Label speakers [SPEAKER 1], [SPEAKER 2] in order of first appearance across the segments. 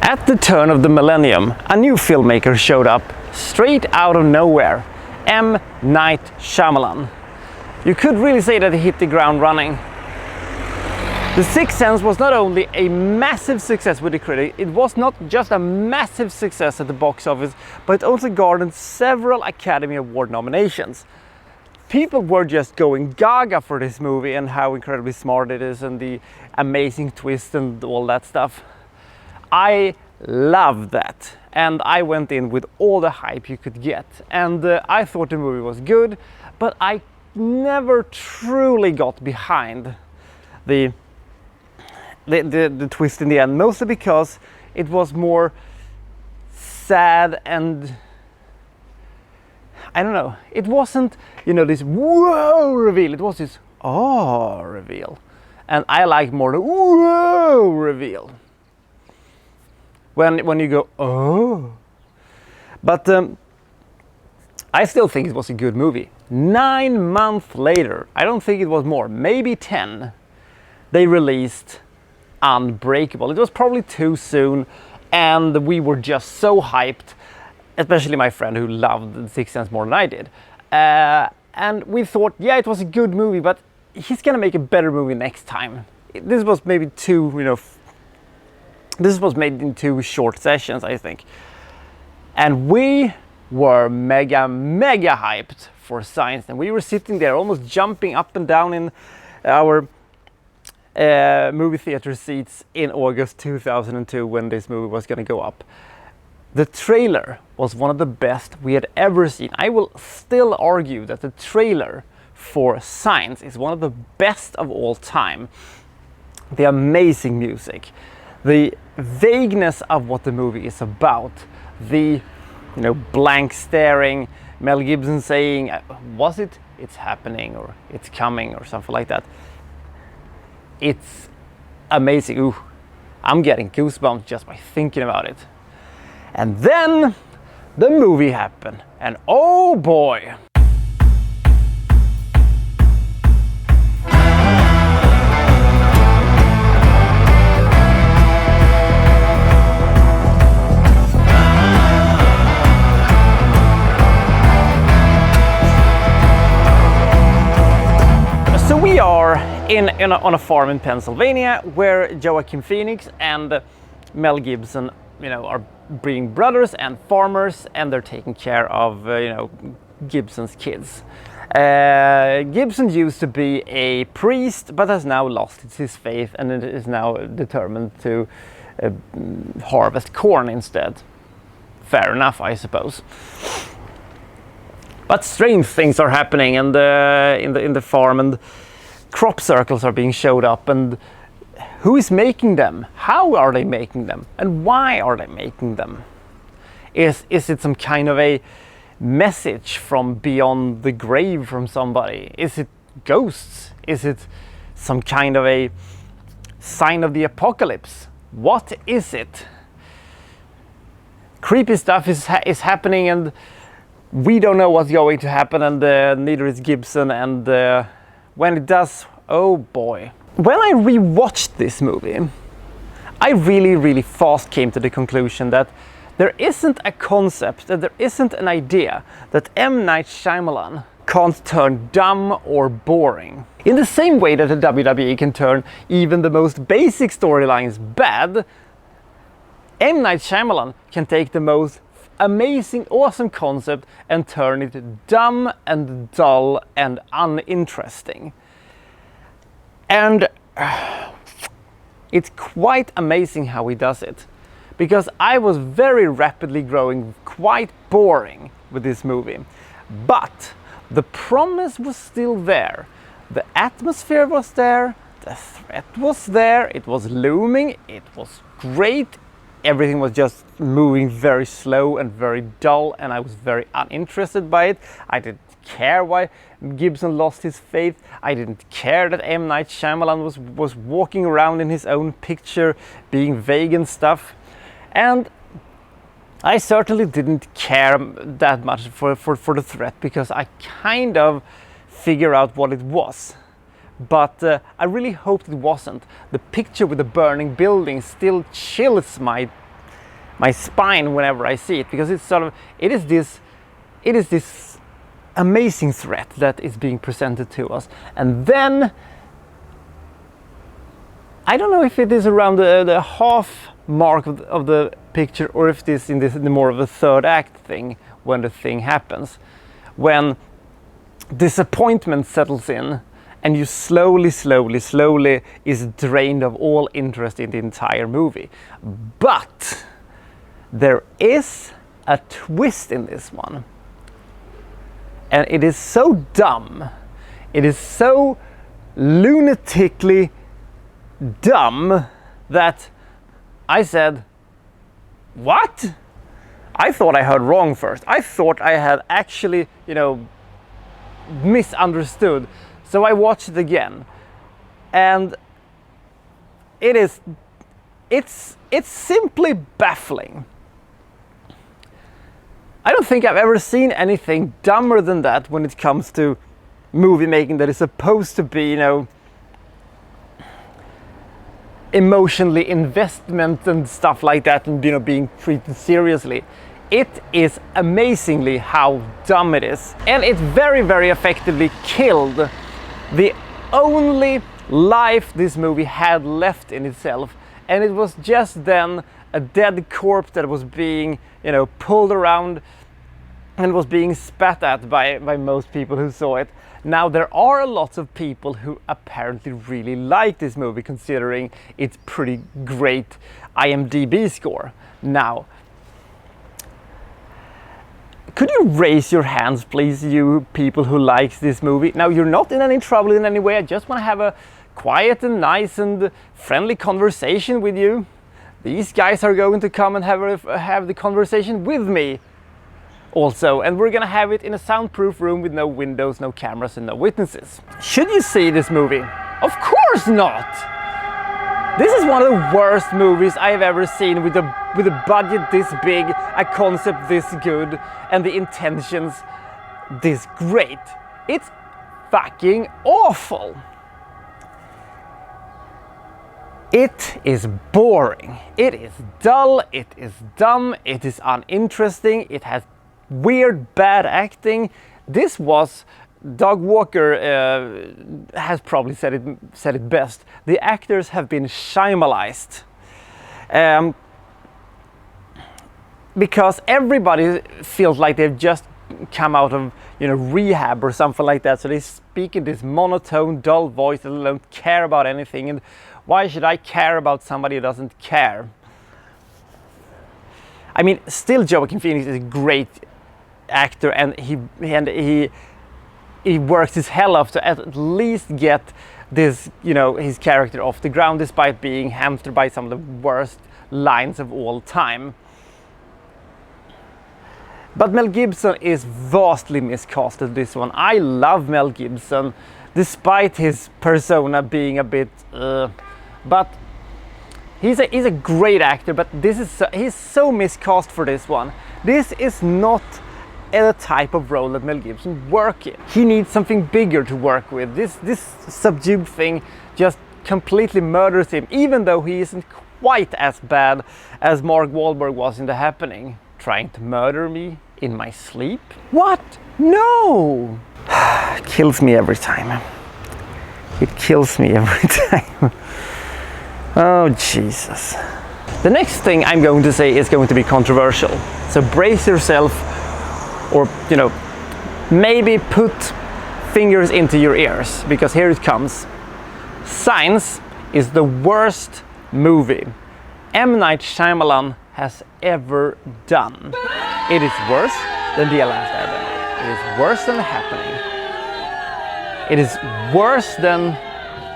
[SPEAKER 1] At the turn of the millennium, a new filmmaker showed up, straight out of nowhere, M. Night Shyamalan. You could really say that he hit the ground running. The Sixth Sense was not only a massive success with the critic, it was not just a massive success at the box office, but it also garnered several Academy Award nominations. People were just going gaga for this movie and how incredibly smart it is and the amazing twist and all that stuff. I love that, and I went in with all the hype you could get, and I thought the movie was good, but I never truly got behind the twist in the end, mostly because it was more sad and I don't know, it wasn't, you know, this whoa reveal, it was this oh reveal, and I like more the whoa reveal. When you go, oh. But I still think it was a good movie. 9 months later, I don't think it was more, maybe 10, they released Unbreakable. It was probably too soon, and we were just so hyped, especially my friend who loved The Sixth Sense more than I did. And we thought, yeah, it was a good movie, but he's gonna make a better movie next time. This was maybe too, you know, this was made in 2 short sessions, I think. And we were mega hyped for Signs, and we were sitting there almost jumping up and down in our movie theater seats in August 2002 when this movie was going to go up. The trailer was one of the best we had ever seen. I will still argue that the trailer for Signs is one of the best of all time. The amazing music, the vagueness of what the movie is about, the, you know, blank staring, Mel Gibson saying, was it, it's happening, or it's coming, or something like that. It's amazing. Ooh, I'm getting goosebumps just by thinking about it. And then the movie happened, and oh boy. So we are on a farm in Pennsylvania where Joaquin Phoenix and Mel Gibson, you know, are being brothers and farmers, and they're taking care of, you know, Gibson's kids. Gibson used to be a priest, but has now lost his faith and is now determined to harvest corn instead. Fair enough, I suppose. But strange things are happening in the farm, and crop circles are being showed up, and who is making them? How are they making them? And why are they making them? Is it some kind of a message from beyond the grave from somebody? Is it ghosts? Is it some kind of a sign of the apocalypse? What is it? Creepy stuff is happening, and we don't know what's going to happen, and neither is Gibson, and when it does, oh boy. When I rewatched this movie, I really fast came to the conclusion that there isn't a concept, that there isn't an idea that M. Night Shyamalan can't turn dumb or boring. In the same way that the WWE can turn even the most basic storylines bad, M. Night Shyamalan can take the most amazing, awesome concept and turn it dumb and dull and uninteresting. And it's quite amazing how he does it, because I was very rapidly growing quite boring with this movie. But the promise was still there. The atmosphere was there, the threat was there, it was looming, it was great. Everything was just moving very slow and very dull, and I was very uninterested by it. I didn't care why Gibson lost his faith. I didn't care that M. Night Shyamalan was walking around in his own picture, being vague and stuff. And I certainly didn't care that much for the threat, because I kind of figured out what it was. But I really hoped it wasn't. The picture with the burning building still chills my my spine whenever I see it, because it's sort of, it is this amazing threat that is being presented to us. And then I don't know if it is around the half mark of the picture, or if this in the more of a third act thing, when the thing happens, when disappointment settles in and you slowly is drained of all interest in the entire movie. But there is a twist in this one, and it is so dumb, it is so lunatically dumb that I said, what? I thought I heard wrong first. I thought I had actually, misunderstood. So I watched it again, and it's simply baffling. I don't think I've ever seen anything dumber than that when it comes to movie making that is supposed to be, emotionally investment and stuff like that, and being treated seriously. It is amazingly how dumb it is, and it very effectively killed the only life this movie had left in itself, and it was just then a dead corpse that was being pulled around and was being spat at by most people who saw it. Now, there are a lot of people who apparently really like this movie, considering its pretty great IMDb score. Now, could you raise your hands, please, you people who likes this movie? Now, you're not in any trouble in any way. I just want to have a quiet and nice and friendly conversation with you. These guys are going to come and have the conversation with me also, and we're gonna have it in a soundproof room with no windows, no cameras, and no witnesses. Should you see this movie? Of course not! This is one of the worst movies I have ever seen, with a budget this big, a concept this good, and the intentions this great. It's fucking awful! It is boring, it is dull, it is dumb, it is uninteresting, it has weird bad acting. This was, Doug Walker has probably said it best. The actors have been Shyamalanized, because everybody feels like they've just come out of rehab or something like that. So they speak in this monotone, dull voice and don't care about anything. And why should I care about somebody who doesn't care? I mean, still, Joaquin Phoenix is a great actor, and he works his hell off to at least get this, his character off the ground, despite being hampered by some of the worst lines of all time. But Mel Gibson is vastly miscasted this one. I love Mel Gibson, despite his persona being a bit, but he's a great actor. But he's so miscast for this one. This is not a type of role that Mel Gibson works in. He needs something bigger to work with. This subdued thing just completely murders him, even though he isn't quite as bad as Mark Wahlberg was in The Happening. Trying to murder me in my sleep? What? No! It kills me every time. It kills me every time. Oh, Jesus. The next thing I'm going to say is going to be controversial. So brace yourself, or, maybe put fingers into your ears, because here it comes. Signs is the worst movie M. Night Shyamalan has ever done. It is worse than The Last Airbender. It is worse than The Happening. It is worse than...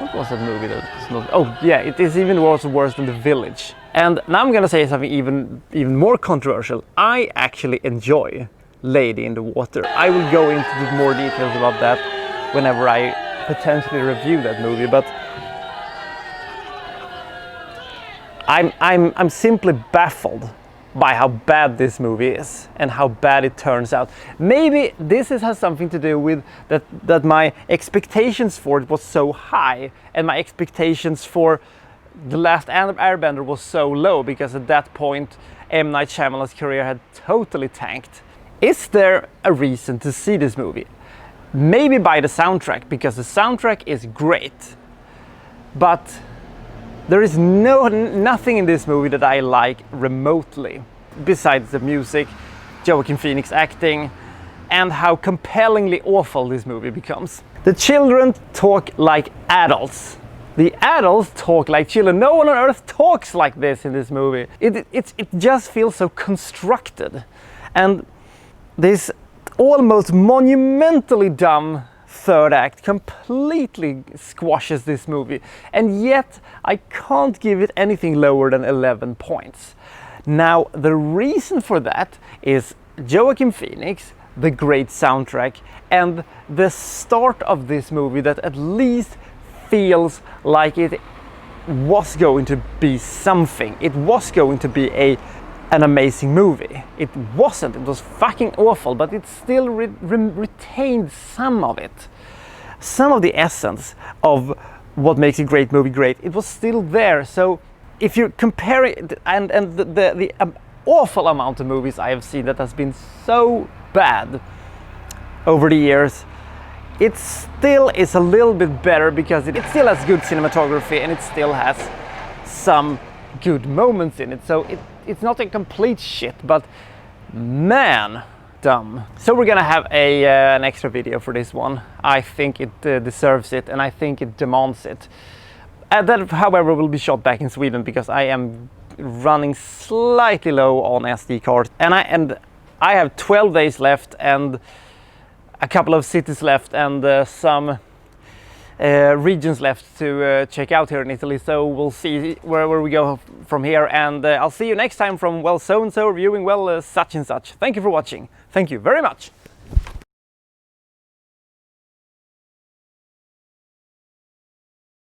[SPEAKER 1] What was that movie that was not... Oh yeah, it is even worse than The Village. And now I'm gonna say something even more controversial. I actually enjoy Lady in the Water. I will go into more details about that whenever I potentially review that movie, but I'm simply baffled by how bad this movie is and how bad it turns out. Maybe this has something to do with that my expectations for it was so high, and my expectations for The Last Airbender was so low, because at that point M. Night Shyamalan's career had totally tanked. Is there a reason to see this movie? Maybe by the soundtrack, because the soundtrack is great. But there is nothing in this movie that I like remotely, besides the music, Joaquin Phoenix acting, and how compellingly awful this movie becomes. The children talk like adults. The adults talk like children. No one on earth talks like this in this movie. It just feels so constructed. And this almost monumentally dumb third act completely squashes this movie. And yet I can't give it anything lower than 11 points. Now, the reason for that is Joaquin Phoenix, the great soundtrack, and the start of this movie that at least feels like it was going to be something. It was going to be an amazing movie. It wasn't. It was fucking awful, but it still retained some of it. Some of the essence of what makes a great movie great. It was still there. So if you compare it and the awful amount of movies I have seen that has been so bad over the years, it still is a little bit better because it still has good cinematography and it still has some good moments in it. So it's not a complete shit, but man, dumb. So we're gonna have an extra video for this one. I think it deserves it and I think it demands it. That, however, will be shot back in Sweden because I am running slightly low on SD cards, and I have 12 days left and a couple of cities left and some regions left to check out here in Italy. So we'll see where we go from here, and I'll see you next time from, well, so and so reviewing, well, such and such. Thank you for watching. Thank you very much.